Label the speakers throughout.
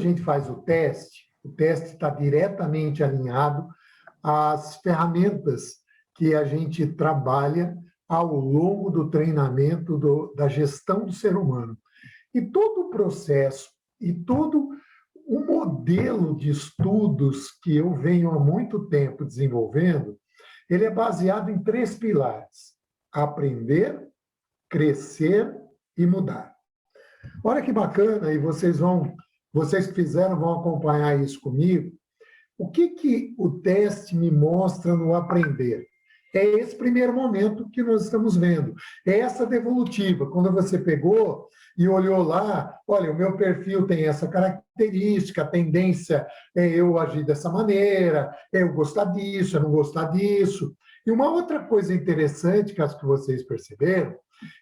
Speaker 1: gente faz o teste está diretamente alinhado às ferramentas que a gente trabalha ao longo do treinamento da gestão do ser humano. E todo o processo e todo o modelo de estudos que eu venho há muito tempo desenvolvendo, ele é baseado em 3 pilares: aprender, crescer e mudar. Olha que bacana, e vocês que fizeram vão acompanhar isso comigo. O que o teste me mostra no aprender? É esse primeiro momento que nós estamos vendo. É essa devolutiva, quando você pegou e olhou lá, olha, o meu perfil tem essa característica, a tendência é eu agir dessa maneira, é eu gostar disso, eu não gostar disso. E uma outra coisa interessante, que acho que vocês perceberam,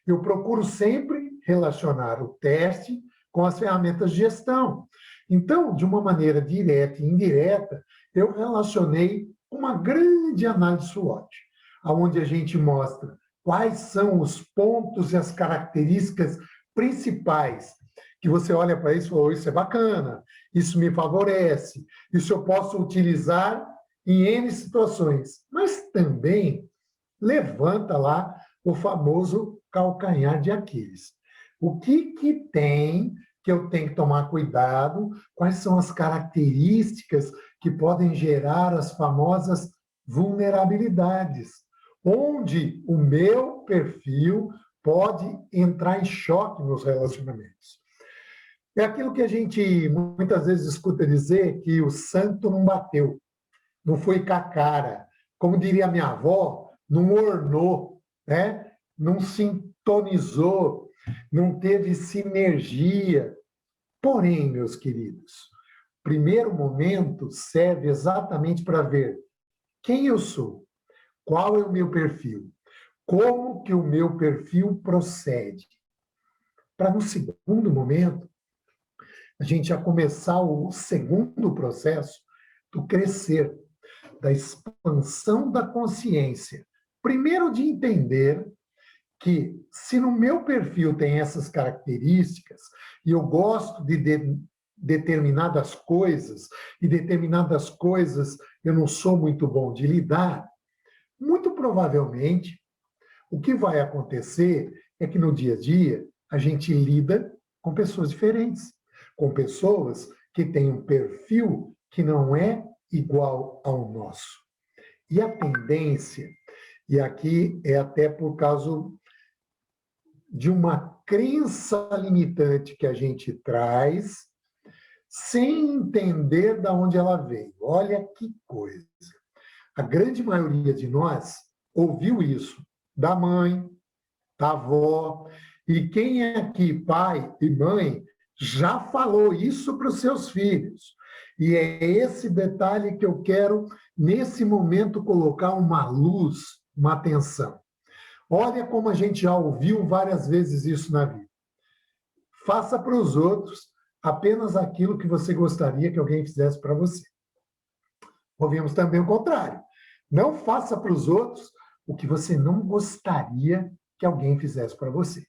Speaker 1: eu procuro sempre relacionar o teste com as ferramentas de gestão. Então, de uma maneira direta e indireta, eu relacionei uma grande análise SWOT, onde a gente mostra quais são os pontos e as características principais que você olha para isso e fala, isso é bacana, isso me favorece, isso eu posso utilizar em N situações, mas também levanta lá o famoso calcanhar de Aquiles. O que tem que eu tenho que tomar cuidado? Quais são as características que podem gerar as famosas vulnerabilidades, onde o meu perfil pode entrar em choque nos relacionamentos? É aquilo que a gente muitas vezes escuta dizer, que o santo não bateu, não foi com a cara. Como diria minha avó, não ornou, né? Não sintonizou, não teve sinergia. Porém, meus queridos, o primeiro momento serve exatamente para ver quem eu sou, qual é o meu perfil, como que o meu perfil procede. Para, no segundo momento, a gente já começar o segundo processo do crescer, da expansão da consciência. Primeiro, de entender que, se no meu perfil tem essas características, e eu gosto de determinadas coisas, e determinadas coisas eu não sou muito bom de lidar, muito provavelmente, o que vai acontecer é que, no dia a dia, a gente lida com pessoas diferentes, com pessoas que têm um perfil que não é igual ao nosso. E a tendência, e aqui é até por causa de uma crença limitante que a gente traz, sem entender de onde ela veio. Olha que coisa. A grande maioria de nós ouviu isso da mãe, da avó, e quem é aqui, pai e mãe, já falou isso para os seus filhos. E é esse detalhe que eu quero, nesse momento, colocar uma luz, uma atenção. Olha como a gente já ouviu várias vezes isso na vida. Faça para os outros apenas aquilo que você gostaria que alguém fizesse para você. Ouvimos também o contrário. Não faça para os outros o que você não gostaria que alguém fizesse para você.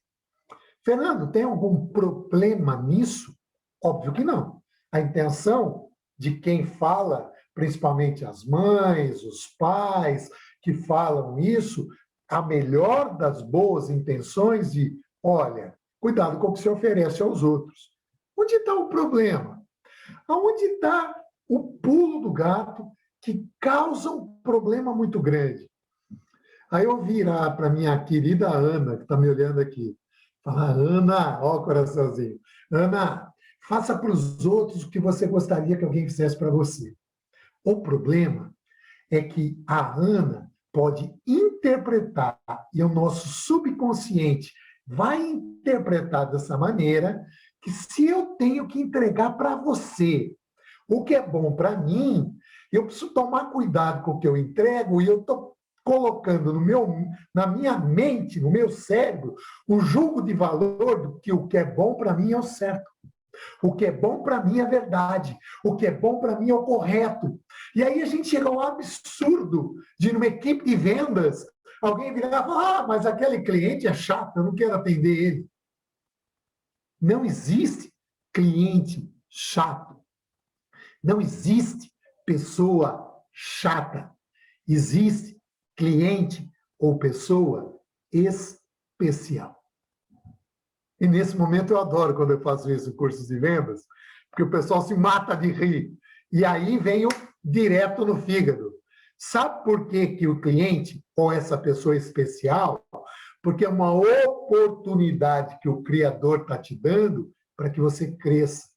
Speaker 1: Fernando, tem algum problema nisso? Óbvio que não. A intenção de quem fala, principalmente as mães, os pais, que falam isso, a melhor das boas intenções de, olha, cuidado com o que se oferece aos outros. Onde está o problema? Aonde está o pulo do gato que causa um problema muito grande? Aí eu virar para minha querida Ana, que está me olhando aqui, falar, Ana, ó o coraçãozinho, Ana, faça para os outros o que você gostaria que alguém fizesse para você. O problema é que a Ana pode interpretar, e o nosso subconsciente vai interpretar dessa maneira, que se eu tenho que entregar para você o que é bom para mim, eu preciso tomar cuidado com o que eu entrego, e eu estou colocando na minha mente, no meu cérebro, o julgo de valor do que o que é bom para mim é o certo. O que é bom para mim é verdade. O que é bom para mim é o correto. E aí a gente chega ao absurdo de, numa equipe de vendas, alguém virar e falar, mas aquele cliente é chato, eu não quero atender ele. Não existe cliente chato. Não existe pessoa chata. Existe cliente ou pessoa especial. E nesse momento eu adoro quando eu faço isso em cursos de vendas, porque o pessoal se mata de rir. E aí venho direto no fígado. Sabe por que que o cliente ou essa pessoa especial? Porque é uma oportunidade que o Criador está te dando para que você cresça,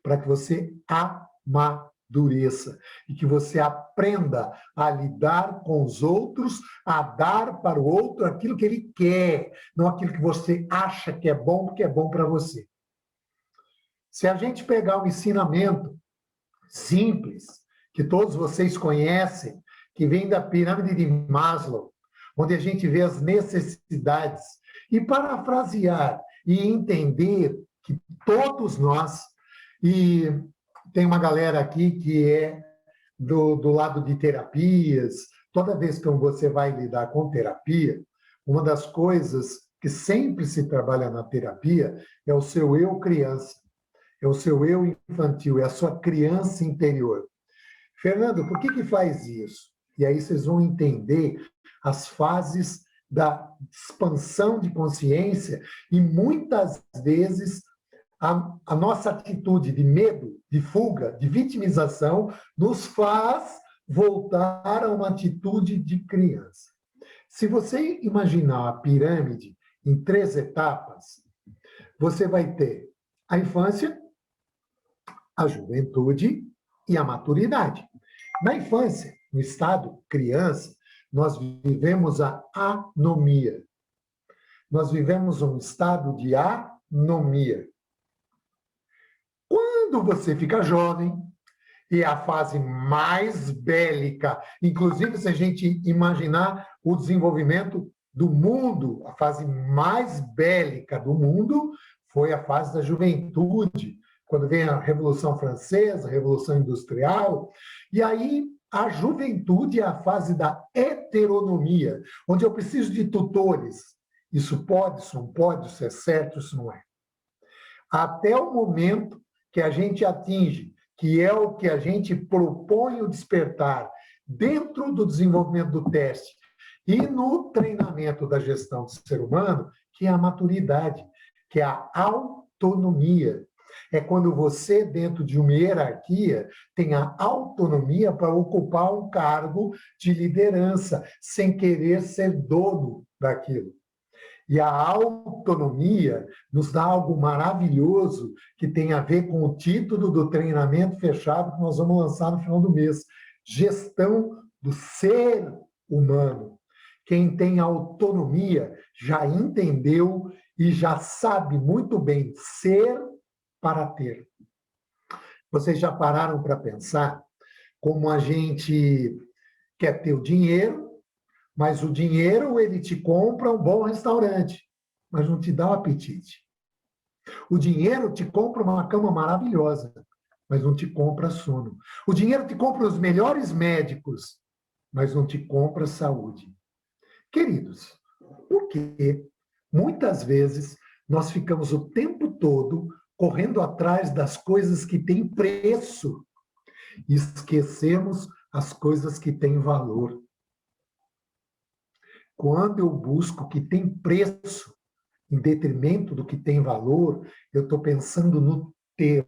Speaker 1: para que você amadureça e que você aprenda a lidar com os outros, a dar para o outro aquilo que ele quer, não aquilo que você acha que é bom, porque é bom para você. Se a gente pegar um ensinamento simples, que todos vocês conhecem, que vem da pirâmide de Maslow, onde a gente vê as necessidades, e parafrasear e entender que todos nós, e tem uma galera aqui que é do lado de terapias, toda vez que você vai lidar com terapia, uma das coisas que sempre se trabalha na terapia é o seu eu criança, é o seu eu infantil, é a sua criança interior. Fernando, por que faz isso? E aí vocês vão entender as fases da expansão de consciência e muitas vezes a nossa atitude de medo, de fuga, de vitimização nos faz voltar a uma atitude de criança. Se você imaginar a pirâmide em 3 etapas, você vai ter a infância, a juventude e a maturidade. Na infância, no estado criança, nós vivemos a anomia. Nós vivemos um estado de anomia. Quando você fica jovem, e é a fase mais bélica, inclusive se a gente imaginar o desenvolvimento do mundo, a fase mais bélica do mundo foi a fase da juventude, quando vem a Revolução Francesa, a Revolução Industrial, e aí a juventude é a fase da heteronomia, onde eu preciso de tutores. Isso pode, isso não pode, isso é certo, isso não é. Até o momento que a gente atinge, que é o que a gente propõe o despertar dentro do desenvolvimento do teste e no treinamento da gestão do ser humano, que é a maturidade, que é a autonomia. É quando você, dentro de uma hierarquia, tem a autonomia para ocupar um cargo de liderança, sem querer ser dono daquilo. E a autonomia nos dá algo maravilhoso que tem a ver com o título do treinamento fechado que nós vamos lançar no final do mês. Gestão do ser humano. Quem tem autonomia já entendeu e já sabe muito bem ser para ter. Vocês já pararam para pensar como a gente quer ter o dinheiro, mas o dinheiro ele te compra um bom restaurante, mas não te dá o apetite. O dinheiro te compra uma cama maravilhosa, mas não te compra sono. O dinheiro te compra os melhores médicos, mas não te compra saúde. Queridos, por que muitas vezes nós ficamos o tempo todo correndo atrás das coisas que têm preço e esquecemos as coisas que têm valor? Quando eu busco o que tem preço em detrimento do que tem valor, eu estou pensando no ter.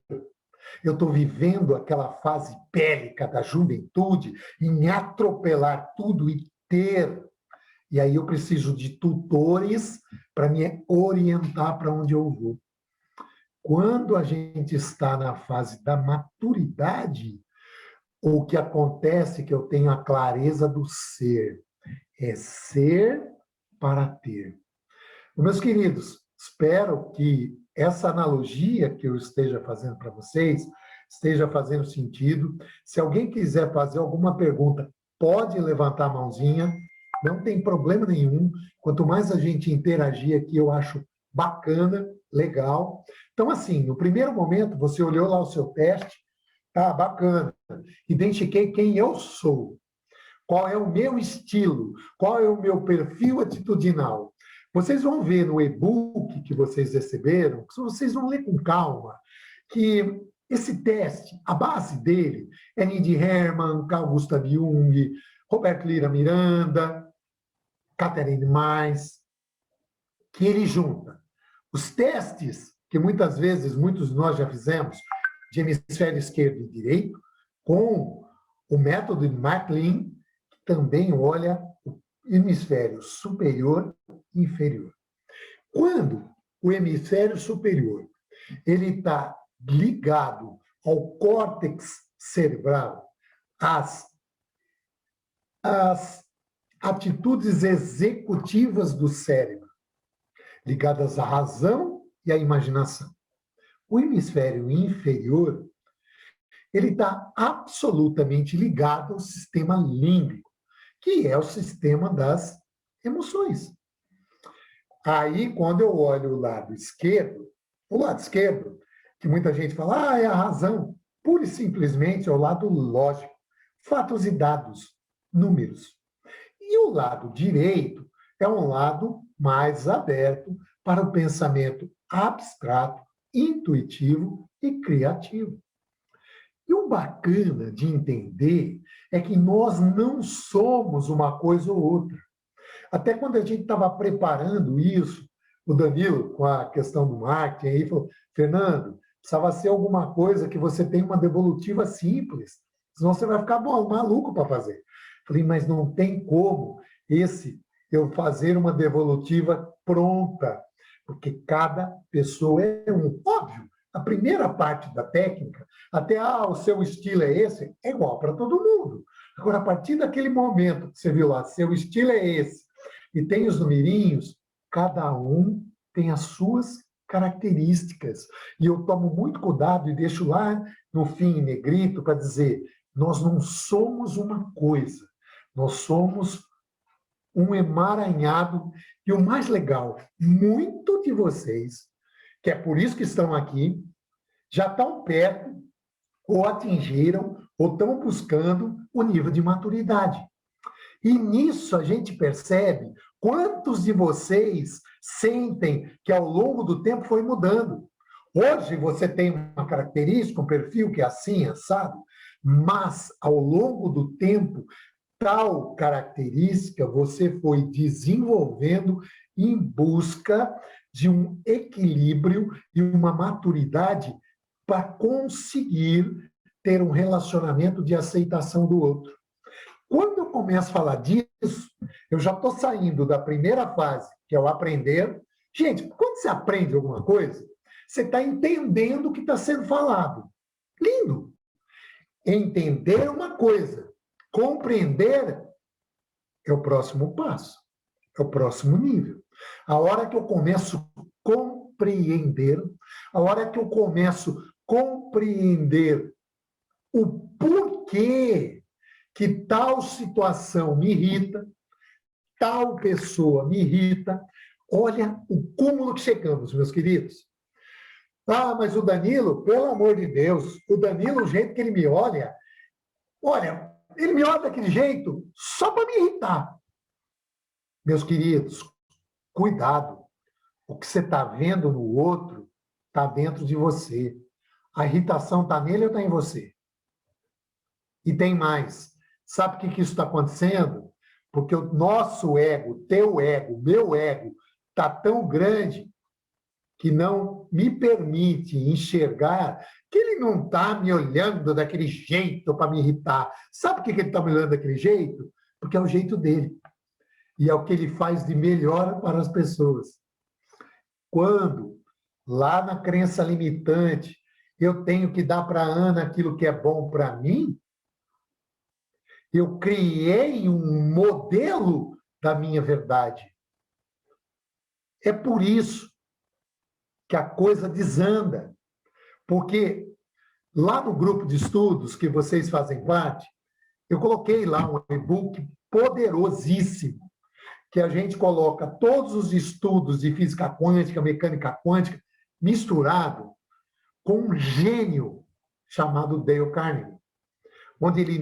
Speaker 1: Eu estou vivendo aquela fase bélica da juventude em atropelar tudo e ter. E aí eu preciso de tutores para me orientar para onde eu vou. Quando a gente está na fase da maturidade, o que acontece é que eu tenho a clareza do ser. É ser para ter. Meus queridos, espero que essa analogia que eu esteja fazendo para vocês esteja fazendo sentido. Se alguém quiser fazer alguma pergunta, pode levantar a mãozinha, não tem problema nenhum. Quanto mais a gente interagir aqui, eu acho bacana, legal. Então, assim, no primeiro momento, você olhou lá o seu teste, tá bacana. Identifiquei quem eu sou. Qual é o meu estilo? Qual é o meu perfil atitudinal? Vocês vão ver no e-book que vocês receberam, vocês vão ler com calma, que Esse teste, a base dele é Needy Herman, Carl Gustav Jung, Roberto Lira Miranda, Catherine Mais, que ele junta os testes que muitas vezes, muitos de nós já fizemos, de hemisfério esquerdo e direito, com o método de MacLean, que também olha o hemisfério superior e inferior. Quando o hemisfério superior ele está ligado ao córtex cerebral, às atitudes executivas do cérebro, ligadas à razão e à imaginação. O hemisfério inferior ele está absolutamente ligado ao sistema límbico, que é o sistema das emoções. Aí, quando eu olho o lado esquerdo, que muita gente fala, é a razão, pura e simplesmente é o lado lógico, fatos e dados, números. E o lado direito é um lado mais aberto para o pensamento abstrato, intuitivo e criativo. E o bacana de entender é que nós não somos uma coisa ou outra. Até quando a gente estava preparando isso, o Danilo, com a questão do marketing, aí falou, Fernando, precisava ser alguma coisa que você tenha uma devolutiva simples, senão você vai ficar maluco para fazer. Falei, mas não tem como eu fazer uma devolutiva pronta, porque cada pessoa é um. Óbvio, a primeira parte da técnica, até o seu estilo é esse, é igual para todo mundo. Agora, a partir daquele momento que você viu lá, seu estilo é esse, e tem os numerinhos, cada um tem as suas características. E eu tomo muito cuidado e deixo lá no fim em negrito para dizer, nós não somos uma coisa, nós somos um emaranhado. E o mais legal, muito de vocês, que é por isso que estão aqui, já estão perto, ou atingiram, ou estão buscando o nível de maturidade. E nisso a gente percebe quantos de vocês sentem que ao longo do tempo foi mudando. Hoje você tem uma característica, um perfil que é assim, assado, mas ao longo do tempo, tal característica você foi desenvolvendo em busca de um equilíbrio e uma maturidade para conseguir ter um relacionamento de aceitação do outro. Quando eu começo a falar disso, eu já estou saindo da primeira fase, que é o aprender. Gente, quando você aprende alguma coisa, você está entendendo o que está sendo falado. Lindo! Entender uma coisa, compreender é o próximo passo, é o próximo nível. A hora que eu começo a compreender, a hora que eu começo a compreender o porquê que tal situação me irrita, tal pessoa me irrita. Olha o cúmulo que chegamos, meus queridos. Mas o Danilo, pelo amor de Deus, o Danilo, o jeito que ele me olha, ele me olha daquele jeito só para me irritar. Meus queridos, cuidado. O que você está vendo no outro está dentro de você. A irritação está nele ou está em você? E tem mais. Sabe o que isso está acontecendo? Porque o nosso ego, teu ego, meu ego, está tão grande que não me permite enxergar que ele não está me olhando daquele jeito para me irritar. Sabe por que ele está me olhando daquele jeito? Porque é o jeito dele. E é o que ele faz de melhor para as pessoas. Quando, lá na crença limitante, eu tenho que dar para a Ana aquilo que é bom para mim, eu criei um modelo da minha verdade. É por isso que a coisa desanda. Porque lá no grupo de estudos que vocês fazem parte, eu coloquei lá um e-book poderosíssimo, que a gente coloca todos os estudos de física quântica, mecânica quântica, misturado com um gênio chamado Dale Carnegie, onde ele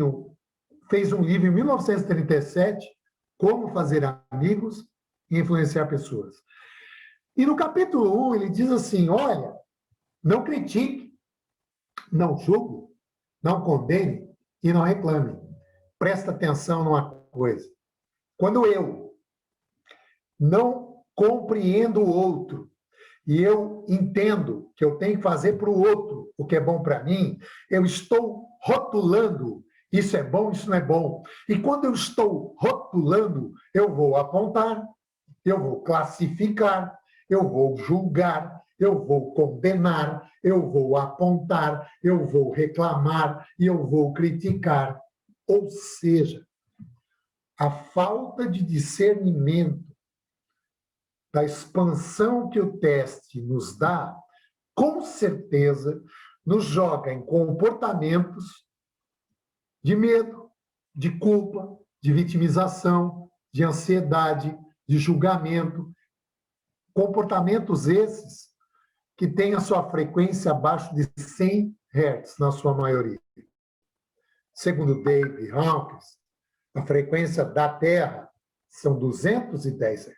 Speaker 1: fez um livro em 1937, Como Fazer Amigos e Influenciar Pessoas. E no capítulo 1 ele diz assim, olha, não critique, não julgue, não condene e não reclame. Presta atenção numa coisa. Quando eu não compreendo o outro e eu entendo que eu tenho que fazer para o outro o que é bom para mim, eu estou rotulando. Isso é bom, isso não é bom. E quando eu estou rotulando, eu vou apontar, eu vou classificar, eu vou julgar, eu vou condenar, eu vou apontar, eu vou reclamar e eu vou criticar. Ou seja, a falta de discernimento da expansão que o teste nos dá, com certeza, nos joga em comportamentos de medo, de culpa, de vitimização, de ansiedade, de julgamento. Comportamentos esses que têm a sua frequência abaixo de 100 Hz, na sua maioria. Segundo David Hawkins, a frequência da Terra são 210 Hz.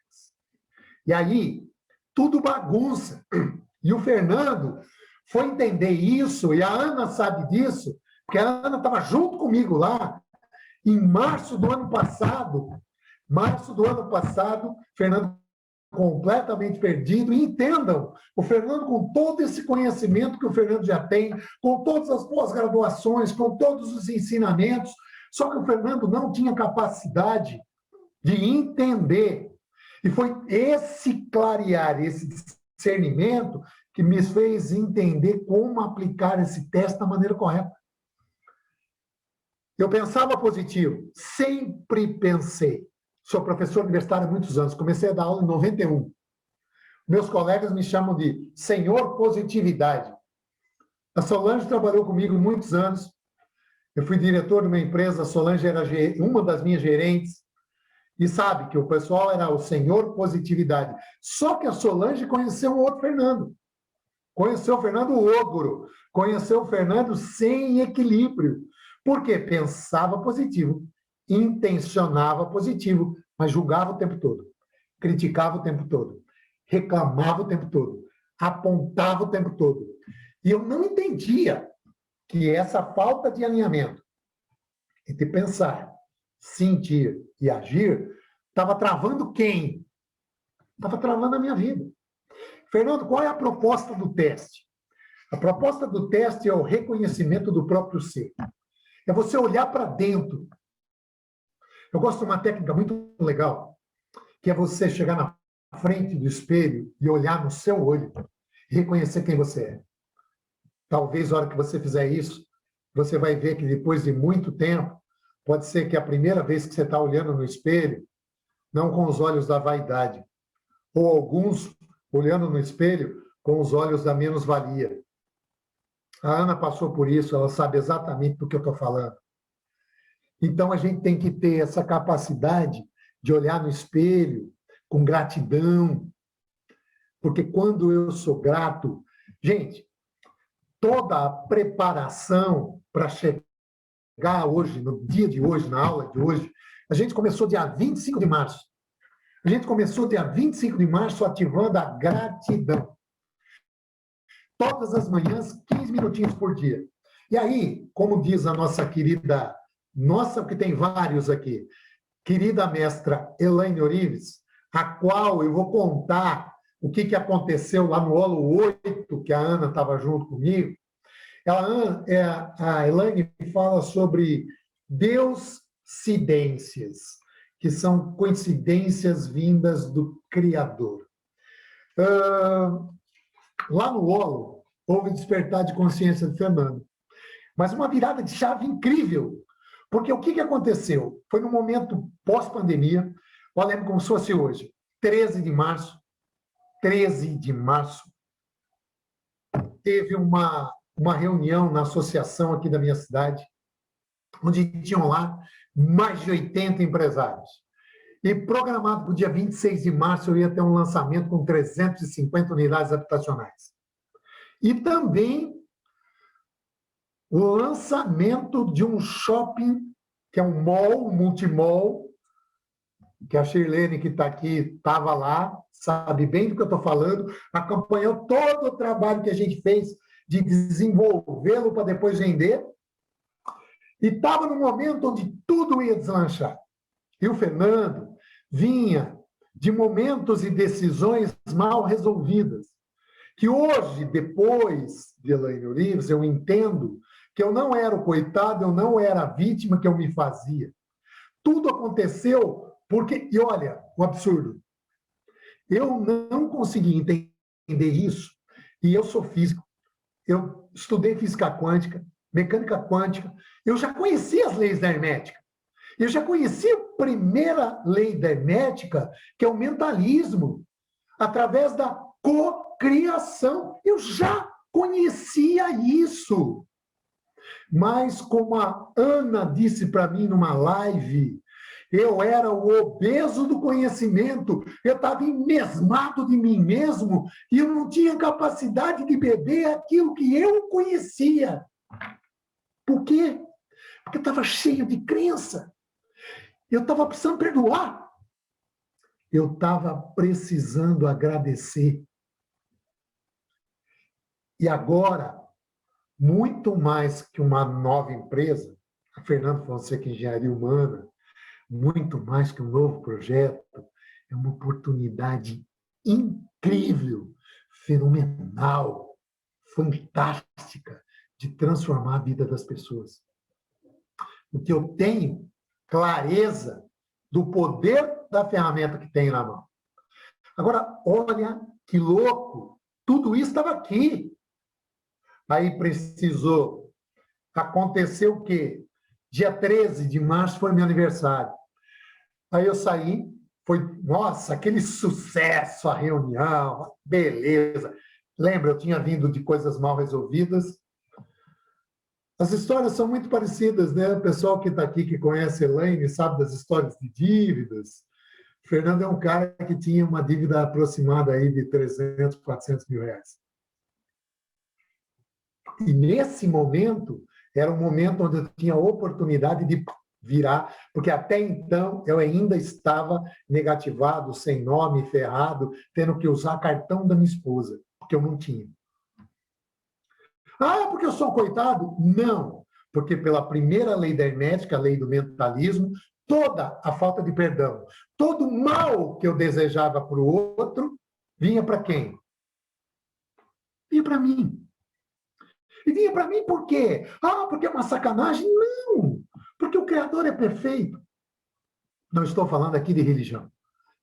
Speaker 1: E aí, tudo bagunça. E o Fernando foi entender isso, e a Ana sabe disso, porque a Ana estava junto comigo lá, em março do ano passado, Fernando completamente perdido, e entendam, o Fernando com todo esse conhecimento que o Fernando já tem, com todas as pós-graduações, com todos os ensinamentos, só que o Fernando não tinha capacidade de entender. E foi esse clarear, esse discernimento que me fez entender como aplicar esse teste da maneira correta. Eu pensava positivo, sempre pensei. Sou professor universitário há muitos anos, comecei a dar aula em 91. Meus colegas me chamam de Senhor Positividade. A Solange trabalhou comigo muitos anos. Eu fui diretor de uma empresa, a Solange era uma das minhas gerentes. E sabe que o pessoal era o Senhor Positividade. Só que a Solange conheceu o outro Fernando. Conheceu o Fernando ogro. Conheceu o Fernando sem equilíbrio. Porque pensava positivo, intencionava positivo, mas julgava o tempo todo, criticava o tempo todo, reclamava o tempo todo, apontava o tempo todo. E eu não entendia que essa falta de alinhamento entre pensar, sentir e agir estava travando quem? Estava travando a minha vida. Fernando, qual é a proposta do teste? A proposta do teste é o reconhecimento do próprio ser. É você olhar para dentro. Eu gosto de uma técnica muito legal, que é você chegar na frente do espelho e olhar no seu olho e reconhecer quem você é. Talvez, na hora que você fizer isso, você vai ver que depois de muito tempo, pode ser que a primeira vez que você está olhando no espelho, não com os olhos da vaidade, ou alguns olhando no espelho com os olhos da menos-valia. A Ana passou por isso, ela sabe exatamente do que eu estou falando. Então, a gente tem que ter essa capacidade de olhar no espelho com gratidão, porque quando eu sou grato... Gente, toda a preparação para chegar hoje, no dia de hoje, na aula de hoje, a gente começou dia 25 de março. A gente começou dia 25 de março ativando a gratidão. Todas as manhãs, 15 minutinhos por dia. E aí, como diz a nossa querida, nossa, porque tem vários aqui, querida mestra Elaine Orives, a qual eu vou contar o que aconteceu lá no Holo 8, que a Ana estava junto comigo. A Elaine fala sobre Deuscidências, que são coincidências vindas do Criador. Lá no Holo, houve despertar de consciência de Fernando. Mas uma virada de chave incrível. Porque o que aconteceu? Foi no momento pós-pandemia, eu lembro como se fosse hoje, 13 de março, teve uma reunião na associação aqui da minha cidade, onde tinham lá mais de 80 empresários. E programado para o dia 26 de março, eu ia ter um lançamento com 350 unidades habitacionais. E também o lançamento de um shopping, que é um mall, um multimall, que a Shirlene, que está aqui, estava lá, sabe bem do que eu estou falando, acompanhou todo o trabalho que a gente fez de desenvolvê-lo para depois vender. E estava no momento onde tudo ia deslanchar. E o Fernando vinha de momentos e decisões mal resolvidas, que hoje, depois de Elaine Orives, eu entendo que eu não era o coitado, eu não era a vítima que eu me fazia. Tudo aconteceu porque, e olha, o absurdo, eu não consegui entender isso, e eu sou físico, eu estudei física quântica, mecânica quântica, eu já conhecia as leis da hermética, eu já conhecia a primeira lei da hermética, que é o mentalismo, através da cocriação. Eu já conhecia isso. Mas, como a Ana disse para mim numa live, eu era o obeso do conhecimento, eu estava enmesmado de mim mesmo e eu não tinha capacidade de beber aquilo que eu conhecia. Por quê? Porque eu estava cheio de crença. Eu estava precisando perdoar. Eu estava precisando agradecer. E agora, muito mais que uma nova empresa, a Fernando Fonseca Engenharia Humana, muito mais que um novo projeto, é uma oportunidade incrível, fenomenal, fantástica de transformar a vida das pessoas. Porque eu tenho clareza do poder da ferramenta que tenho na mão. Agora, olha que louco, tudo isso estava aqui. Aí precisou. Aconteceu o quê? Dia 13 de março foi meu aniversário. Aí eu saí, foi, nossa, aquele sucesso, a reunião, beleza. Lembra, eu tinha vindo de coisas mal resolvidas. As histórias são muito parecidas, né? O pessoal que está aqui, que conhece a Elaine, sabe das histórias de dívidas. O Fernando é um cara que tinha uma dívida aproximada aí de 300, 400 mil reais. E nesse momento, era um momento onde eu tinha a oportunidade de virar, porque até então eu ainda estava negativado, sem nome, ferrado, tendo que usar cartão da minha esposa, porque eu não tinha. Ah, porque eu sou um coitado? Não, porque pela primeira lei da hermética, a lei do mentalismo, toda a falta de perdão, todo o mal que eu desejava para o outro, vinha para quem? Vinha para mim. E vinha para mim por quê? Ah, porque é uma sacanagem? Não, porque o Criador é perfeito. Não estou falando aqui de religião,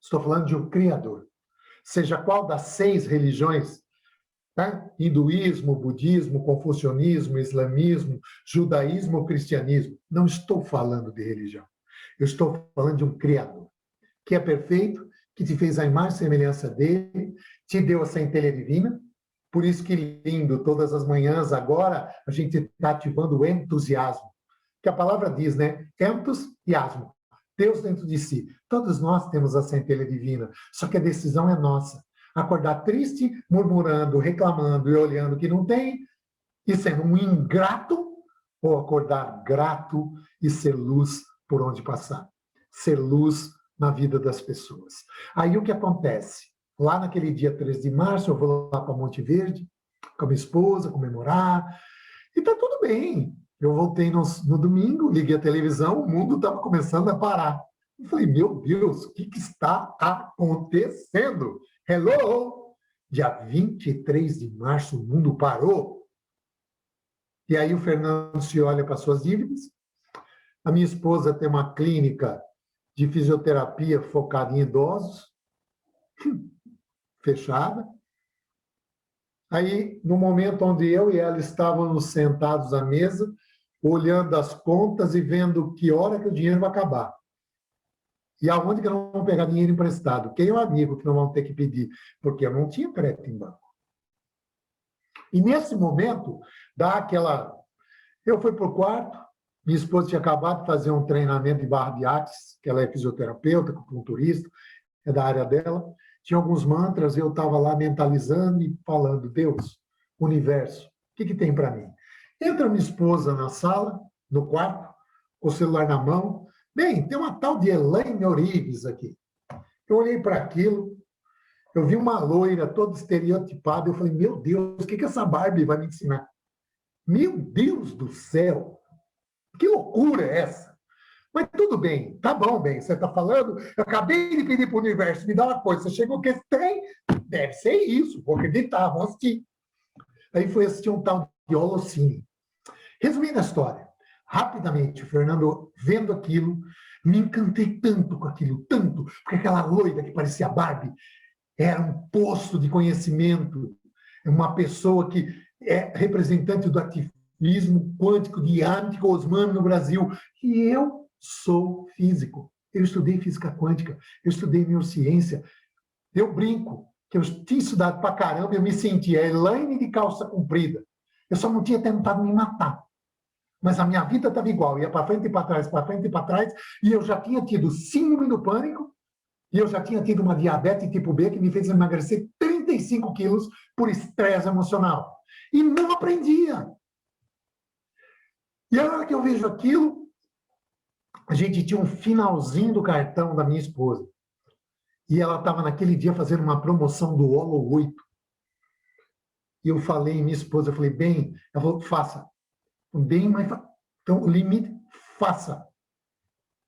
Speaker 1: estou falando de um Criador. Seja qual das 6 religiões, tá? Hinduísmo, budismo, confucionismo, islamismo, judaísmo ou cristianismo, não estou falando de religião. Eu estou falando de um Criador, que é perfeito, que te fez a imagem e semelhança dele, te deu a centelha divina. Por isso que lindo, todas as manhãs agora a gente está ativando o entusiasmo, que a palavra diz, né? Entus e asmo. Deus dentro de si. Todos nós temos a centelha divina, só que a decisão é nossa. Acordar triste, murmurando, reclamando e olhando que não tem, e sendo um ingrato, ou acordar grato e ser luz por onde passar. Ser luz na vida das pessoas. Aí o que acontece? Lá naquele dia 13 de março, eu vou lá para Monte Verde, com a minha esposa, comemorar, e está tudo bem. Eu voltei no domingo, liguei a televisão, o mundo estava começando a parar. Eu falei, meu Deus, o que está acontecendo? Hello! Dia 23 de março, o mundo parou. E aí o Fernando se olha para suas dívidas. A minha esposa tem uma clínica de fisioterapia focada em idosos, fechada. Aí, no momento onde eu e ela estávamos sentados à mesa, olhando as contas e vendo que hora que o dinheiro vai acabar. E aonde que não vamos pegar dinheiro emprestado? Quem é o amigo que não vamos ter que pedir? Porque eu não tinha crédito em banco. E nesse momento, dá aquela... Eu fui para o quarto, minha esposa tinha acabado de fazer um treinamento de barra de artes, que ela é fisioterapeuta, acupunturista, é da área dela. Tinha alguns mantras, eu estava lá mentalizando e falando, Deus, universo, o que tem para mim? Entra minha esposa na sala, no quarto, com o celular na mão. Bem, tem uma tal de Elaine Orives aqui. Eu olhei para aquilo, Eu vi uma loira toda estereotipada, eu falei, meu Deus, o que essa Barbie vai me ensinar? Meu Deus do céu, que loucura é essa? Mas tudo bem, tá bom, bem, você está falando, eu acabei de pedir para o universo, me dá uma coisa, você chegou que esse trem, deve ser isso, vou acreditar, vou assistir. Aí foi assistir um tal de Holocine. Resumindo a história, rapidamente, o Fernando, vendo aquilo, me encantei tanto com aquilo, tanto, porque aquela loira que parecia Barbie era um poço de conhecimento, uma pessoa que é representante do ativismo quântico de Amico Osmano no Brasil. E eu sou físico. Eu estudei física quântica, eu estudei neurociência. Eu brinco que eu tinha estudado pra caramba, eu me sentia Elaine de calça comprida. Eu só não tinha tentado me matar. Mas a minha vida estava igual, ia para frente e para trás, para frente e para trás, e eu já tinha tido síndrome do pânico, e eu já tinha tido uma diabetes tipo B que me fez emagrecer 35 quilos por estresse emocional. E não aprendia. E a hora que eu vejo aquilo, a gente tinha um finalzinho do cartão da minha esposa. E ela estava naquele dia fazendo uma promoção do Holo 8. E eu falei, minha esposa, eu falei, bem, ela falou, faça. Bem, mas então o limite, faça.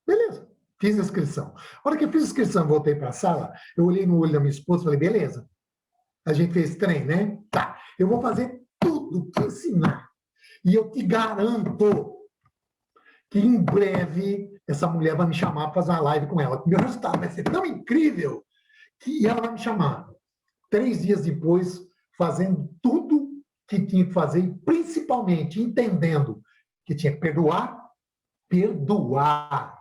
Speaker 1: Beleza, fiz a inscrição. A hora que eu fiz a inscrição, voltei para a sala, eu olhei no olho da minha esposa e falei, beleza, a gente fez trem, né? Tá, eu vou fazer tudo que ensinar. E eu te garanto que em breve essa mulher vai me chamar para fazer uma live com ela. Meu resultado vai ser tão incrível que ela vai me chamar. 3 dias depois, fazendo tudo que tinha que fazer, e principalmente entendendo que tinha que perdoar, perdoar.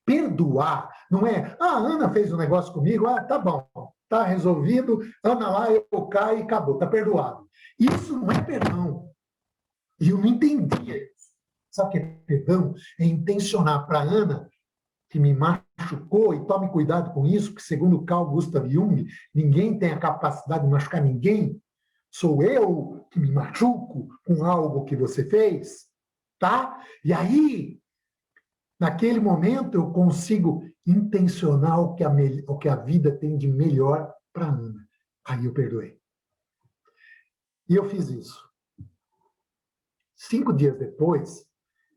Speaker 1: Perdoar não é, a Ana fez um negócio comigo, tá bom, tá resolvido, Ana lá, eu caio e acabou, tá perdoado. Isso não é perdão. E eu não entendia isso. Sabe o que é perdão? É intencionar para a Ana, que me machucou, e tome cuidado com isso, que segundo Carl Gustav Jung, ninguém tem a capacidade de machucar ninguém, sou eu que me machuco com algo que você fez, tá? E aí, naquele momento, eu consigo intencionar o que a vida tem de melhor para a Ana. Aí eu perdoei. E eu fiz isso. 5 dias depois,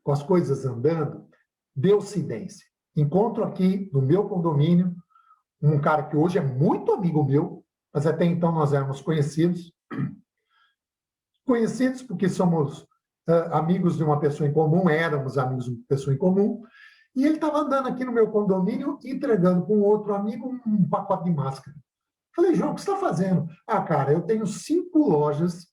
Speaker 1: com as coisas andando, deu incidência. Encontro aqui no meu condomínio um cara que hoje é muito amigo meu, mas até então nós éramos conhecidos. Conhecidos porque somos amigos de uma pessoa em comum, éramos amigos de uma pessoa em comum, e ele estava andando aqui no meu condomínio, entregando para um outro amigo um pacote de máscara. Falei, João, o que você está fazendo? Ah, cara, eu tenho 5 lojas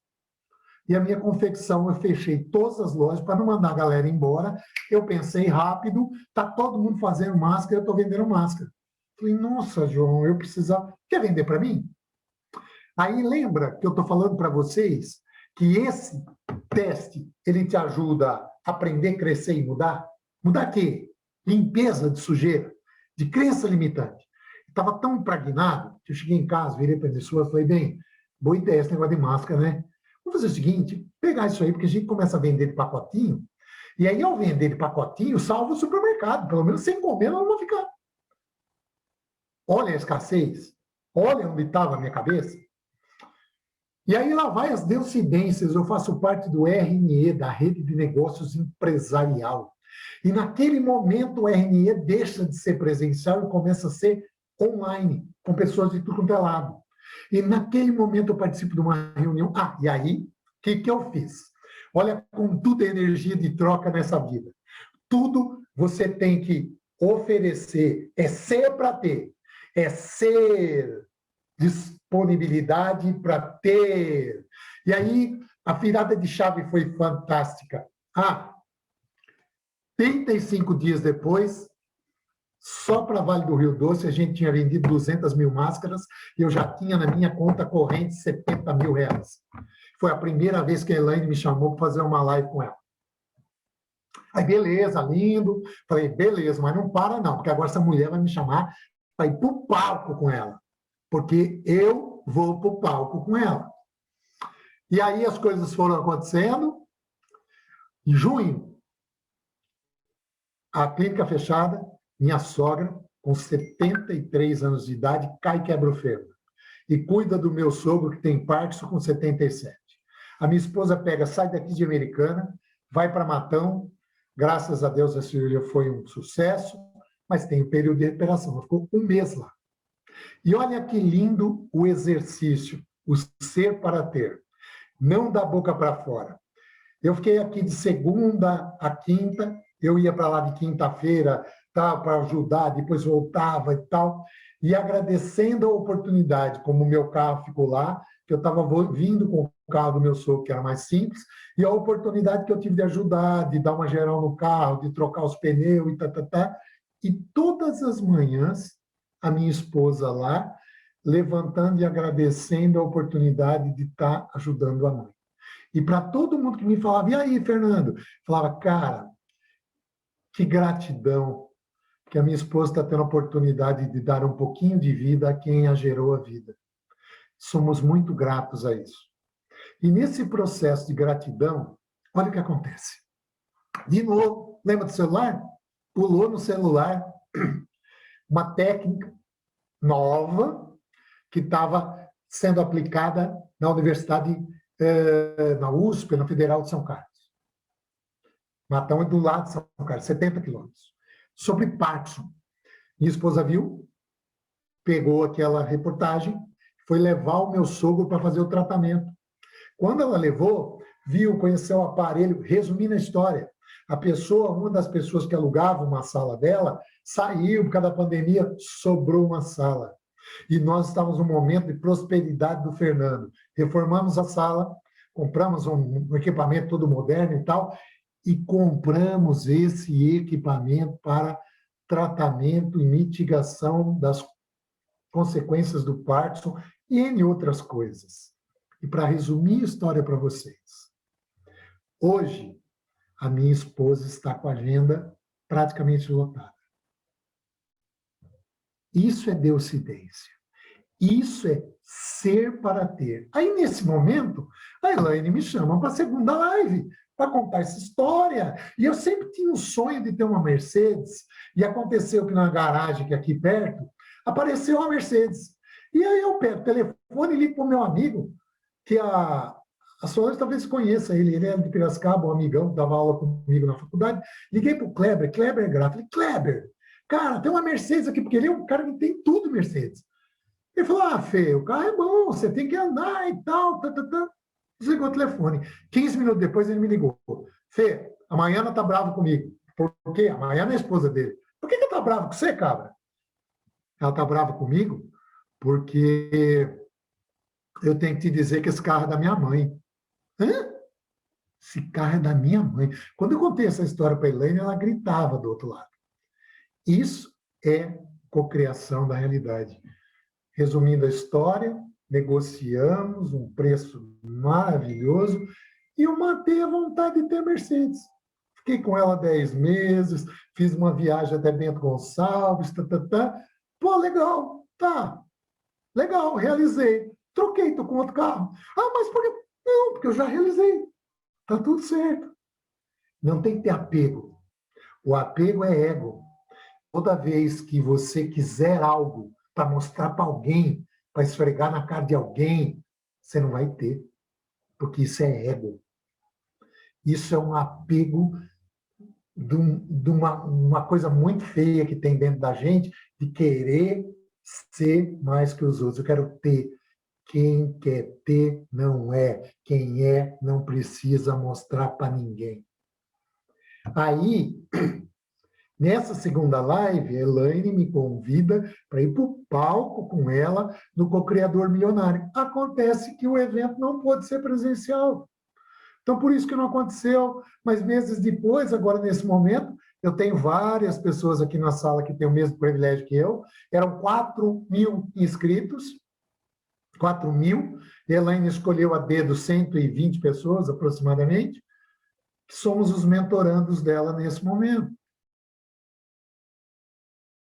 Speaker 1: e a minha confecção, eu fechei todas as lojas para não mandar a galera embora. Eu pensei rápido, está todo mundo fazendo máscara, eu estou vendendo máscara. Falei, nossa, João, eu precisava... Quer vender para mim? Aí lembra que eu estou falando para vocês que esse teste, ele te ajuda a aprender, crescer e mudar? Mudar quê? Limpeza de sujeira, de crença limitante. Estava tão impregnado que eu cheguei em casa, virei para as pessoas e falei, bem, boa ideia esse negócio de máscara, né? Vamos fazer o seguinte, pegar isso aí, porque a gente começa a vender de pacotinho, e aí ao vender de pacotinho, salva o supermercado, pelo menos sem comer, ela não vai ficar. Olha a escassez, olha onde estava a minha cabeça. E aí lá vai as deucidências, eu faço parte do RNE, da Rede de Negócios Empresarial. E naquele momento o RNE deixa de ser presencial e começa a ser online, com pessoas de tudo quanto é lado. E naquele momento eu participo de uma reunião. Ah, e aí, o que eu fiz? Olha como tudo é energia de troca nessa vida. Tudo você tem que oferecer, é ser para ter, é ser disponibilidade para ter. E aí, a virada de chave foi fantástica. 35 dias depois, só para Vale do Rio Doce, a gente tinha vendido 200 mil máscaras e eu já tinha na minha conta corrente 70 mil reais. Foi a primeira vez que a Elaine me chamou para fazer uma live com ela. Aí, beleza, lindo. Falei, beleza, mas não para não, porque agora essa mulher vai me chamar para ir para o palco com ela. Porque eu vou para o palco com ela. E aí as coisas foram acontecendo. Em junho, a clínica fechada, minha sogra, com 73 anos de idade, cai e quebra o fêmur. e cuida do meu sogro que tem Parkinson com 77. A minha esposa pega, sai daqui de Americana, vai para Matão, graças a Deus a cirurgia foi um sucesso, mas tem um período de recuperação, ela ficou um mês lá. E olha que lindo o exercício, o ser para ter, não da boca para fora. Eu fiquei aqui de segunda a quinta, eu ia para lá de quinta-feira para ajudar, depois voltava e tal, e agradecendo a oportunidade, como o meu carro ficou lá, que eu estava vindo com o carro do meu sogro, que era mais simples, e a oportunidade que eu tive de ajudar, de dar uma geral no carro, de trocar os pneus e tá. E todas as manhãs, a minha esposa lá, levantando e agradecendo a oportunidade de estar ajudando a mãe. E para todo mundo que me falava, e aí, Fernando? Falava, cara, que gratidão, que a minha esposa está tendo a oportunidade de dar um pouquinho de vida a quem a gerou a vida. Somos muito gratos a isso. E nesse processo de gratidão, olha o que acontece. De novo, lembra do celular? Pulou no celular uma técnica nova que estava sendo aplicada na Universidade, na USP, na Federal de São Carlos. Matão é do lado de São Carlos, 70 quilômetros. Sobre Parkinson. Minha esposa viu, pegou aquela reportagem, foi levar o meu sogro para fazer o tratamento. Quando ela levou, viu, conheceu o aparelho, resumindo a história. A pessoa, uma das pessoas que alugava uma sala dela, saiu por causa da pandemia, sobrou uma sala. E nós estávamos num momento de prosperidade do Fernando. Reformamos a sala, compramos um equipamento todo moderno e tal, e compramos esse equipamento para tratamento e mitigação das consequências do Parkinson e em outras coisas. E para resumir a história para vocês, hoje a minha esposa está com a agenda praticamente lotada. Isso é deucidência. Isso é ser para ter. Aí, nesse momento, a Elaine me chama para a segunda live, para contar essa história. E eu sempre tinha um sonho de ter uma Mercedes, e aconteceu que na garagem, que é aqui perto, apareceu uma Mercedes. E aí eu pego o telefone e ligo para o meu amigo, que a Solange talvez conheça ele é de Piracicaba, um amigão, dava aula comigo na faculdade. Liguei para o Kleber é grato. Falei, Kleber, cara, tem uma Mercedes aqui, porque ele é um cara que tem tudo Mercedes. Ele falou, Fê, o carro é bom, você tem que andar e tal. Desligou o telefone. 15 minutos depois ele me ligou. Fê, a Maiana está brava comigo. Por quê? A Maiana é a esposa dele. Por que está brava com você, cabra? Ela está brava comigo porque eu tenho que te dizer que esse carro é da minha mãe. Hã? Esse carro é da minha mãe. Quando eu contei essa história para a Elaine, ela gritava do outro lado. Isso é cocriação da realidade. Resumindo a história, negociamos um preço maravilhoso e eu matei a vontade de ter Mercedes. Fiquei com ela 10 meses, fiz uma viagem até Bento Gonçalves, Pô, legal, tá. Legal, realizei. Troquei, tô com outro carro. Mas por quê? Não, porque eu já realizei. Tá tudo certo. Não tem que ter apego. O apego é ego. Toda vez que você quiser algo para mostrar para alguém, para esfregar na cara de alguém, você não vai ter. Porque isso é ego. Isso é um apego de uma coisa muito feia que tem dentro da gente, de querer ser mais que os outros. Eu quero ter. Quem quer ter não é. Quem é não precisa mostrar para ninguém. Aí, nessa segunda live, a Elaine me convida para ir para o palco com ela no Co-Criador Milionário. Acontece que o evento não pôde ser presencial. Então, por isso que não aconteceu. Mas meses depois, agora nesse momento, eu tenho várias pessoas aqui na sala que têm o mesmo privilégio que eu. Eram 4.000 inscritos. 4.000. Elaine escolheu a dedo 120 pessoas, aproximadamente, que somos os mentorandos dela nesse momento.